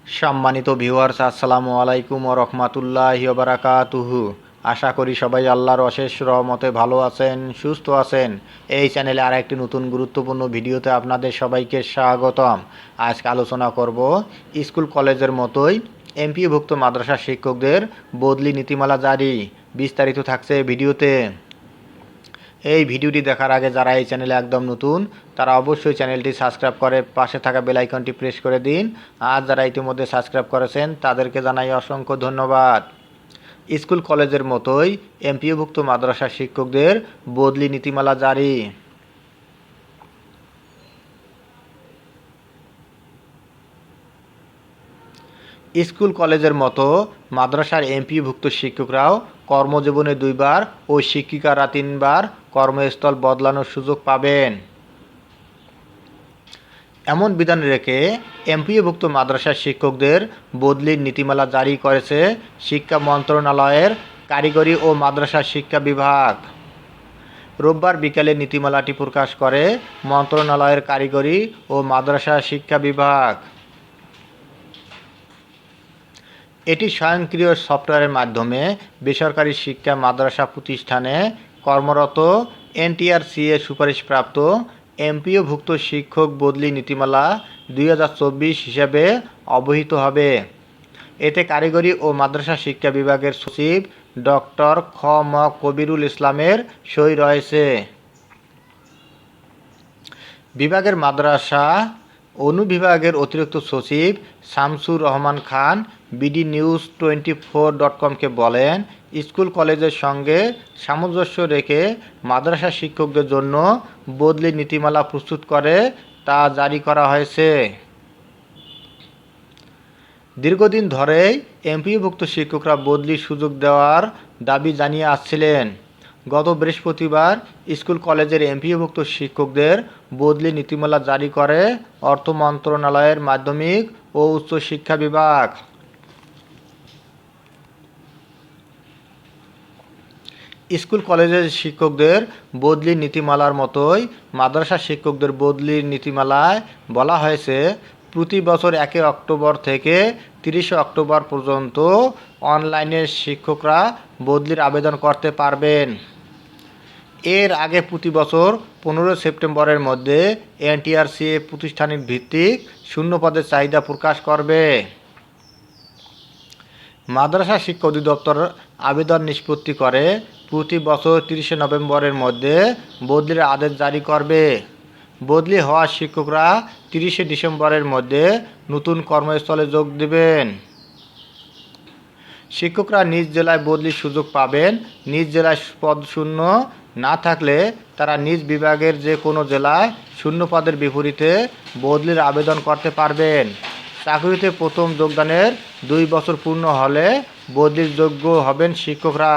সম্মানিত ভিউয়ার্স, আসসালামু আলাইকুম ওয়া রাহমাতুল্লাহি ওয়া বারাকাতুহু। আশা করি সবাই আল্লাহর অশেষ রহমতে ভালো আছেন, সুস্থ আছেন। এই চ্যানেলে আর একটি নতুন গুরুত্বপূর্ণ ভিডিওতে আপনাদের সবাইকে স্বাগতম। আজকে আলোচনা করব স্কুল কলেজের মতোই এমপিওভুক্ত মাদ্রাসা শিক্ষকদের বদলি নীতিমালা জারি। বিস্তারিত থাকছে ভিডিওতে। এই ভিডিওটি দেখার আগে যারা এই চ্যানেলে একদম নতুন তারা অবশ্যই চ্যানেলটি সাবস্ক্রাইব করে পাশে থাকা বেল আইকনটি প্রেস করে দিন। আর যারা ইতিমধ্যে সাবস্ক্রাইব করেছেন তাদেরকে জানাই অসংখ্য ধন্যবাদ। স্কুল কলেজের মতোই এমপিওভুক্ত মাদ্রাসা শিক্ষকদের বদলি নীতিমালা জারি। স্কুল কলেজের মতো মাদ্রাসার এমপিওভুক্ত শিক্ষকরাও কর্মজীবনে 2বার ও শিক্ষিকারা 3বার কর্মস্থল বদলানোর সুযোগ পাবেন। এমন বিধান রেখে এমপিওভুক্ত মাদ্রাসার শিক্ষকদের বদলির নীতিমালা জারি করেছে শিক্ষা মন্ত্রণালয়ের কারিগরি ও মাদ্রাসা শিক্ষা বিভাগ। রোববার বিকালে নীতিমালাটি প্রকাশ করে মন্ত্রণালয়ের কারিগরি ও মাদ্রাসা শিক্ষা বিভাগ। এটি স্বয়ংক্রিয় সফটওয়্যারের মাধ্যমে বেসরকারি শিক্ষা মাদ্রাসা প্রতিষ্ঠানে কর্মরত এনটিআরসি-এর সুপারিশপ্রাপ্ত এমপিওভুক্ত শিক্ষক বদলি নীতিমালা 2024 হিসাবে অবহিত হবে। এতে কারিগরি ও মাদ্রাসা শিক্ষা বিভাগের সচিব ডক্টর খ ম কবিরুল ইসলামের সই রয়েছে। বিভাগের মাদ্রাসা অনুবিভাগের অতিরিক্ত সচিব শামসুর রহমান খান BDNews24.com-কে বলেন, স্কুল কলেজের সঙ্গে সামঞ্জস্য রেখে মাদ্রাসা শিক্ষকদের জন্য বদলি নীতিমালা প্রস্তুত করে তা জারি করা হয়েছে। দীর্ঘদিন ধরেই এমপিওভুক্ত শিক্ষকরা বদলির সুযোগ দেওয়ার দাবি জানিয়ে আসছিলেন। গত বৃহস্পতিবার স্কুল কলেজের এমপিওভুক্ত শিক্ষকদের বদলি নীতিমালা জারি করে অর্থ মন্ত্রণালয়ের মাধ্যমিক ও উচ্চ শিক্ষা বিভাগ। স্কুল কলেজের শিক্ষকদের বদলির নীতিমালার মতোই মাদ্রাসা শিক্ষকদের বদলির নীতিমালায় বলা হয়েছে, প্রতি বছর 1 অক্টোবর থেকে 30 অক্টোবর পর্যন্ত অনলাইনে শিক্ষকরা বদলির আবেদন করতে পারবেন। এর আগে প্রতি বছর 15 সেপ্টেম্বরের মধ্যে এনটিআরসি প্রতিষ্ঠানিক ভিত্তিক শূন্য পদের চাহিদা প্রকাশ করবে। মাদ্রাসা শিক্ষা অধিদপ্তর আবেদন নিষ্পত্তি করে প্রতি বছর 30 নভেম্বরের মধ্যে বদলির আদেশ জারি করবে। বদলি হওয়া শিক্ষকরা 30 ডিসেম্বরের মধ্যে নতুন কর্মস্থলে যোগ দেবেন। শিক্ষকরা নিজ জেলায় বদলির সুযোগ পাবেন। নিজ জেলায় পদ শূন্য না থাকলে তারা নিজ বিভাগের যে কোনো জেলায় শূন্য পদের বিপরীতে বদলির আবেদন করতে পারবেন। চাকরিতে প্রথম যোগদানের 2 বছর পূর্ণ হলে বদলির যোগ্য হবেন শিক্ষকরা।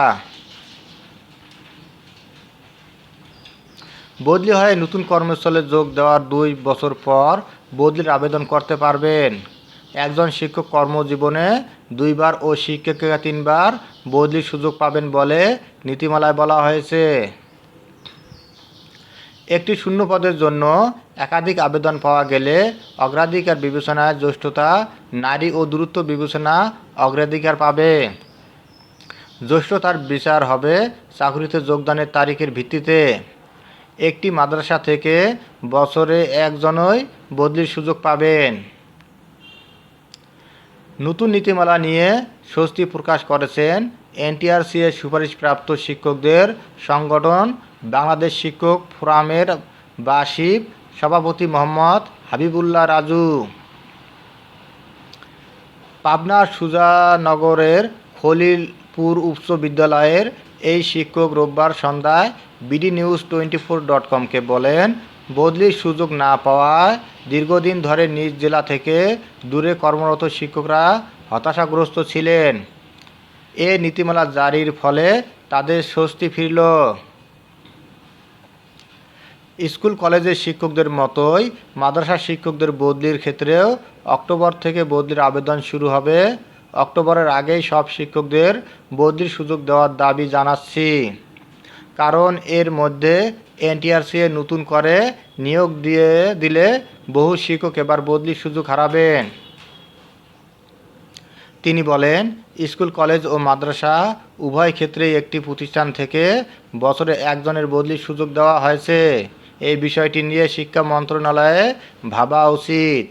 বদলি হয়ে নতুন কর্মস্থলে যোগ দেওয়ার 2 বছর পর বদলির আবেদন করতে পারবেন। একজন শিক্ষক কর্মজীবনে 2বার ও শিক্ষিকা 3বার বদলির সুযোগ পাবেন বলে নীতিমালায় বলা হয়েছে। একটি শূন্য পদের জন্য একাধিক আবেদন পাওয়া গেলে অগ্রাধিকার বিবেচনায় জ্যেষ্ঠতা, নারী ও দূরত্ব বিবেচনা অগ্রাধিকার পাবে। জ্যেষ্ঠতার বিচার হবে চাকরিতে যোগদানের তারিখের ভিত্তিতে। একটি মাদ্রাসা থেকে বছরে একজনই বদলির সুযোগ পাবেন। নতুন নীতিমালা নিয়ে স্বস্তি প্রকাশ করেছেন এনটিআরসি-এর সুপারিশপ্রাপ্ত শিক্ষকদের সংগঠন বাংলাদেশ শিক্ষক ফোরামের বাসিব সভাপতি মোহাম্মদ হাবিবুল্লাহ রাজু। পাবনার সুজানগরের খলিলপুর উচ্চ বিদ্যালয়ের এই শিক্ষক রোববার সন্ধ্যায় BDNews24.com-কে বলেন, বদলির সুযোগ না পাওয়ায় দীর্ঘদিন ধরে নিজ জেলা থেকে দূরে কর্মরত শিক্ষকরা হতাশাগ্রস্ত ছিলেন। এ নীতিমালা জারির ফলে তাদের স্বস্তি ফিরল। স্কুল কলেজের শিক্ষকদের মতোই মাদ্রাসা শিক্ষকদের বদলির ক্ষেত্রেও অক্টোবর থেকে বদলির আবেদন শুরু হবে। অক্টোবরের আগেই সব শিক্ষকদের বদলির সুযোগ দেওয়ার দাবি জানাচ্ছি, কারণ এর মধ্যে এনটিআরসি নতুন করে নিয়োগ দিলে বহু শিক্ষক এবার বদলির সুযোগ হারাবেন। তিনি বলেন, স্কুল, কলেজ ও মাদ্রাসা উভয় ক্ষেত্রেই একটি প্রতিষ্ঠান থেকে বছরে একজনের বদলির সুযোগ দেওয়া হয়েছে। এই বিষয়টি নিয়ে শিক্ষা মন্ত্রণালয়ে ভাবা উচিত।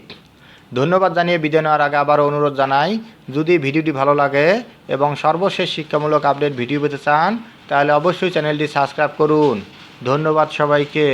ধন্যবাদ জানিয়ে বিদায় নেওয়ার আগে আবারও অনুরোধ জানাই, যদি ভিডিওটি ভালো লাগে এবং সর্বশেষ শিক্ষামূলক আপডেট ভিডিও পেতে চান তাহলে অবশ্যই চ্যানেলটি সাবস্ক্রাইব করুন। ধন্যবাদ সবাইকে।